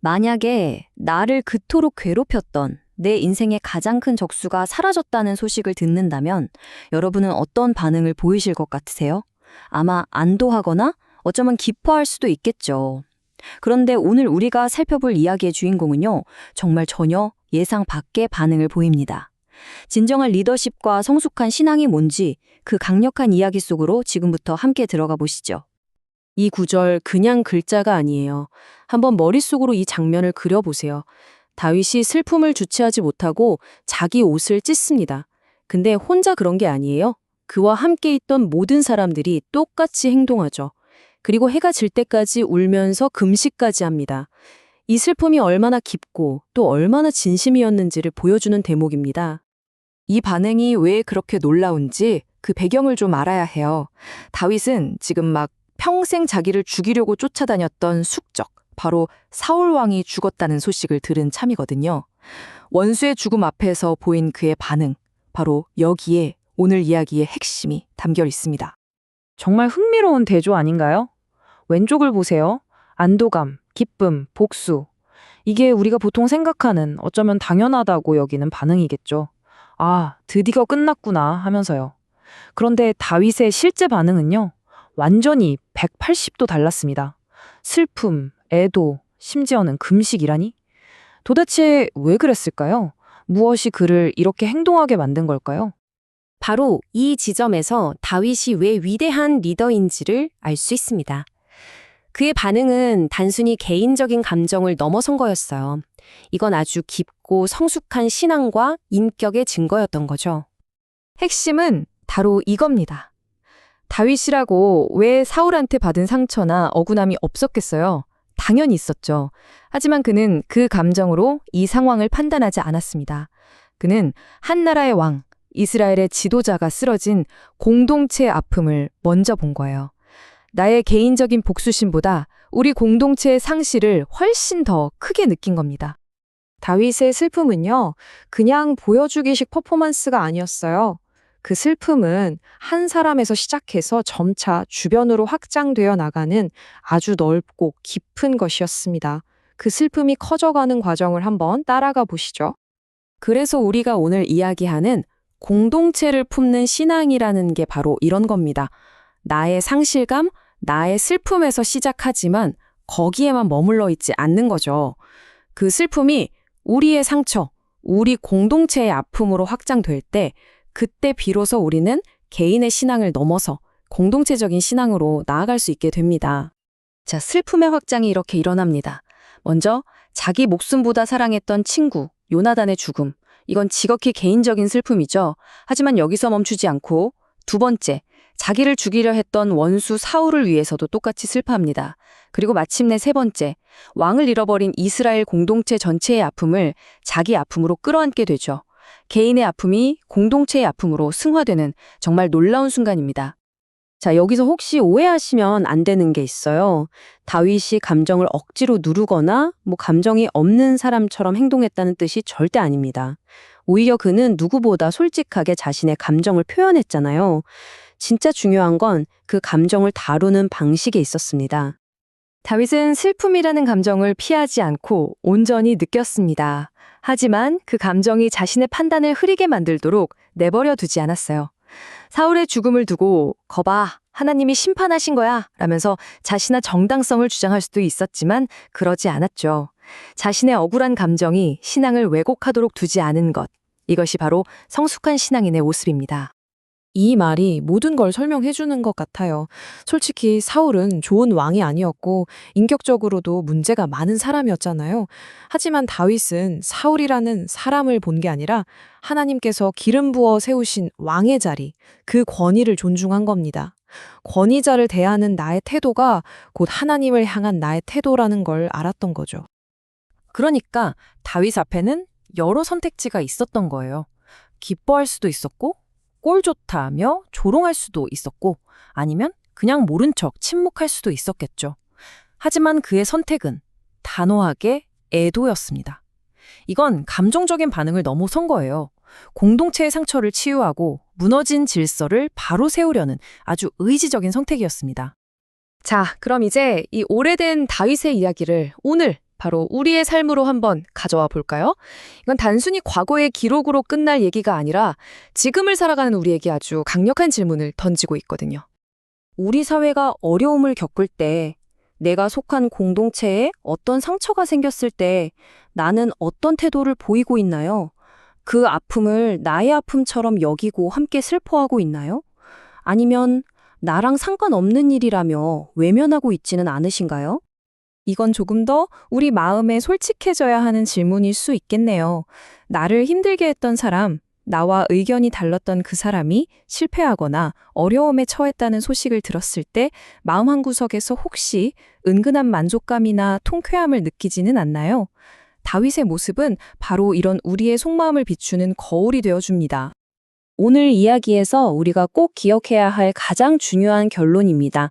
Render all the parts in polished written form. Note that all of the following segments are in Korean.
만약에 나를 그토록 괴롭혔던 내 인생의 가장 큰 적수가 사라졌다는 소식을 듣는다면 여러분은 어떤 반응을 보이실 것 같으세요? 아마 안도하거나 어쩌면 기뻐할 수도 있겠죠. 그런데 오늘 우리가 살펴볼 이야기의 주인공은요, 정말 전혀 예상 밖의 반응을 보입니다. 진정한 리더십과 성숙한 신앙이 뭔지 그 강력한 이야기 속으로 지금부터 함께 들어가 보시죠. 이 구절 그냥 글자가 아니에요. 한번 머릿속으로 이 장면을 그려보세요. 다윗이 슬픔을 주체하지 못하고 자기 옷을 찢습니다. 근데 혼자 그런 게 아니에요. 그와 함께 있던 모든 사람들이 똑같이 행동하죠. 그리고 해가 질 때까지 울면서 금식까지 합니다. 이 슬픔이 얼마나 깊고 또 얼마나 진심이었는지를 보여주는 대목입니다. 이 반응이 왜 그렇게 놀라운지 그 배경을 좀 알아야 해요. 다윗은 지금 막 평생 자기를 죽이려고 쫓아다녔던 숙적, 바로 사울 왕이 죽었다는 소식을 들은 참이거든요. 원수의 죽음 앞에서 보인 그의 반응, 바로 여기에 오늘 이야기의 핵심이 담겨 있습니다. 정말 흥미로운 대조 아닌가요? 왼쪽을 보세요. 안도감, 기쁨, 복수. 이게 우리가 보통 생각하는 어쩌면 당연하다고 여기는 반응이겠죠. 아, 드디어 끝났구나 하면서요. 그런데 다윗의 실제 반응은요, 완전히 180도 달랐습니다. 슬픔, 애도, 심지어는 금식이라니? 도대체 왜 그랬을까요? 무엇이 그를 이렇게 행동하게 만든 걸까요? 바로 이 지점에서 다윗이 왜 위대한 리더인지를 알 수 있습니다. 그의 반응은 단순히 개인적인 감정을 넘어선 거였어요. 이건 아주 깊고 성숙한 신앙과 인격의 증거였던 거죠. 핵심은 바로 이겁니다. 다윗이라고 왜 사울한테 받은 상처나 억울함이 없었겠어요? 당연히 있었죠. 하지만 그는 그 감정으로 이 상황을 판단하지 않았습니다. 그는 한 나라의 왕, 이스라엘의 지도자가 쓰러진 공동체의 아픔을 먼저 본 거예요. 나의 개인적인 복수심보다 우리 공동체의 상실을 훨씬 더 크게 느낀 겁니다. 다윗의 슬픔은요, 그냥 보여주기식 퍼포먼스가 아니었어요. 그 슬픔은 한 사람에서 시작해서 점차 주변으로 확장되어 나가는 아주 넓고 깊은 것이었습니다. 그 슬픔이 커져가는 과정을 한번 따라가 보시죠. 그래서 우리가 오늘 이야기하는 공동체를 품는 신앙이라는 게 바로 이런 겁니다. 나의 상실감, 나의 슬픔에서 시작하지만 거기에만 머물러 있지 않는 거죠. 그 슬픔이 우리의 상처, 우리 공동체의 아픔으로 확장될 때 그때 비로소 우리는 개인의 신앙을 넘어서 공동체적인 신앙으로 나아갈 수 있게 됩니다. 자, 슬픔의 확장이 이렇게 일어납니다. 먼저 자기 목숨보다 사랑했던 친구, 요나단의 죽음. 이건 지극히 개인적인 슬픔이죠. 하지만 여기서 멈추지 않고 두 번째, 자기를 죽이려 했던 원수 사울을 위해서도 똑같이 슬퍼합니다. 그리고 마침내 세 번째, 왕을 잃어버린 이스라엘 공동체 전체의 아픔을 자기 아픔으로 끌어안게 되죠. 개인의 아픔이 공동체의 아픔으로 승화되는 정말 놀라운 순간입니다. 자, 여기서 혹시 오해하시면 안 되는 게 있어요. 다윗이 감정을 억지로 누르거나 감정이 없는 사람처럼 행동했다는 뜻이 절대 아닙니다. 오히려 그는 누구보다 솔직하게 자신의 감정을 표현했잖아요. 진짜 중요한 건 그 감정을 다루는 방식에 있었습니다. 다윗은 슬픔이라는 감정을 피하지 않고 온전히 느꼈습니다. 하지만 그 감정이 자신의 판단을 흐리게 만들도록 내버려 두지 않았어요. 사울의 죽음을 두고 거봐, 하나님이 심판하신 거야 라면서 자신의 정당성을 주장할 수도 있었지만 그러지 않았죠. 자신의 억울한 감정이 신앙을 왜곡하도록 두지 않은 것. 이것이 바로 성숙한 신앙인의 모습입니다. 이 말이 모든 걸 설명해 주는 것 같아요. 솔직히 사울은 좋은 왕이 아니었고 인격적으로도 문제가 많은 사람이었잖아요. 하지만 다윗은 사울이라는 사람을 본 게 아니라 하나님께서 기름 부어 세우신 왕의 자리, 그 권위를 존중한 겁니다. 권위자를 대하는 나의 태도가 곧 하나님을 향한 나의 태도라는 걸 알았던 거죠. 그러니까 다윗 앞에는 여러 선택지가 있었던 거예요. 기뻐할 수도 있었고 꼴 좋다며 조롱할 수도 있었고 아니면 그냥 모른 척 침묵할 수도 있었겠죠. 하지만 그의 선택은 단호하게 애도였습니다. 이건 감정적인 반응을 넘어선 거예요. 공동체의 상처를 치유하고 무너진 질서를 바로 세우려는 아주 의지적인 선택이었습니다. 자, 그럼 이제 이 오래된 다윗의 이야기를 오늘 바로 우리의 삶으로 한번 가져와 볼까요? 이건 단순히 과거의 기록으로 끝날 얘기가 아니라 지금을 살아가는 우리에게 아주 강력한 질문을 던지고 있거든요. 우리 사회가 어려움을 겪을 때, 내가 속한 공동체에 어떤 상처가 생겼을 때 나는 어떤 태도를 보이고 있나요? 그 아픔을 나의 아픔처럼 여기고 함께 슬퍼하고 있나요? 아니면 나랑 상관없는 일이라며 외면하고 있지는 않으신가요? 이건 조금 더 우리 마음에 솔직해져야 하는 질문일 수 있겠네요. 나를 힘들게 했던 사람, 나와 의견이 달랐던 그 사람이 실패하거나 어려움에 처했다는 소식을 들었을 때 마음 한구석에서 혹시 은근한 만족감이나 통쾌함을 느끼지는 않나요? 다윗의 모습은 바로 이런 우리의 속마음을 비추는 거울이 되어줍니다. 오늘 이야기에서 우리가 꼭 기억해야 할 가장 중요한 결론입니다.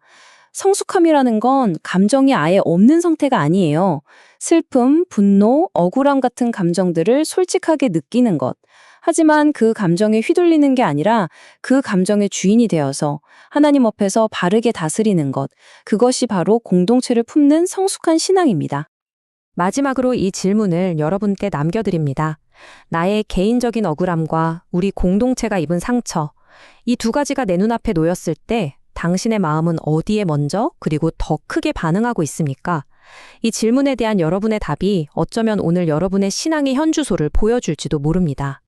성숙함이라는 건 감정이 아예 없는 상태가 아니에요. 슬픔, 분노, 억울함 같은 감정들을 솔직하게 느끼는 것. 하지만 그 감정에 휘둘리는 게 아니라 그 감정의 주인이 되어서 하나님 앞에서 바르게 다스리는 것. 그것이 바로 공동체를 품는 성숙한 신앙입니다. 마지막으로 이 질문을 여러분께 남겨드립니다. 나의 개인적인 억울함과 우리 공동체가 입은 상처, 이 두 가지가 내 눈앞에 놓였을 때 당신의 마음은 어디에 먼저 그리고 더 크게 반응하고 있습니까? 이 질문에 대한 여러분의 답이 어쩌면 오늘 여러분의 신앙의 현주소를 보여줄지도 모릅니다.